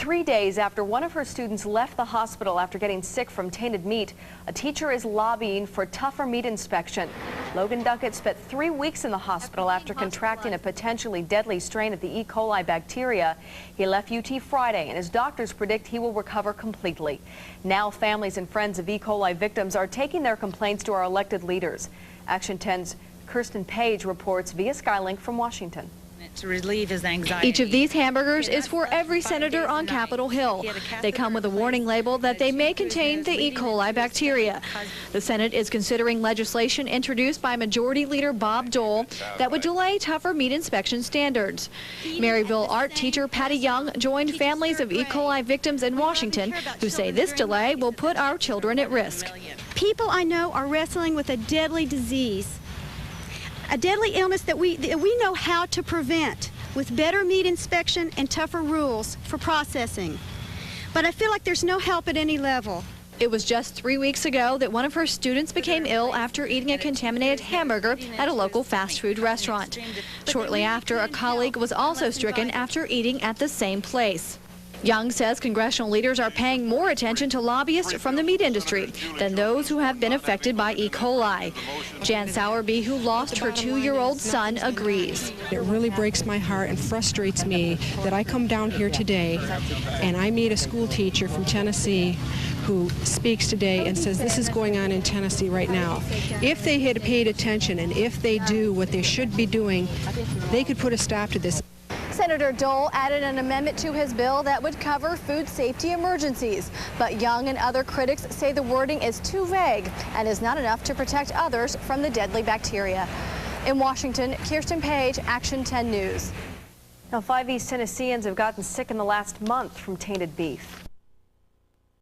3 days after one of her students left the hospital after getting sick from tainted meat, a teacher is lobbying for tougher meat inspection. Logan Duckett spent 3 weeks in the hospital after contracting a potentially deadly strain of the E. coli bacteria. He left UT Friday, and his doctors predict he will recover completely. Now families and friends of E. coli victims are taking their complaints to our elected leaders. Action 10's Kirsten Page reports via Skylink from Washington. To relieve his anxiety. Each of these hamburgers is for every senator on Capitol Hill. They come with a warning label that they may contain the E. coli bacteria. The Senate is considering legislation introduced by Majority Leader Bob Dole that would delay tougher meat inspection standards. Maryville art teacher Patty Young joined families of E. coli victims in Washington who say this delay will put our children at risk. People I know are wrestling with a deadly disease. A deadly illness that we know how to prevent with better meat inspection and tougher rules for processing. But I feel like there's no help at any level. It was just 3 weeks ago that one of her students became ill after eating a contaminated hamburger at a local fast food restaurant. Shortly after, a colleague was also stricken after eating at the same place. Young says congressional leaders are paying more attention to lobbyists from the meat industry than those who have been affected by E. coli. Jan Sowerby, who lost her 2-year-old son, agrees. It really breaks my heart and frustrates me that I come down here today and I meet a school teacher from Tennessee who speaks today and says this is going on in Tennessee right now. If they had paid attention and if they do what they should be doing, they could put a stop to this. Senator Dole added an amendment to his bill that would cover food safety emergencies. But Young and other critics say the wording is too vague and is not enough to protect others from the deadly bacteria. In Washington, Kirsten Page, Action 10 News. Now, 5 East Tennesseans have gotten sick in the last month from tainted beef.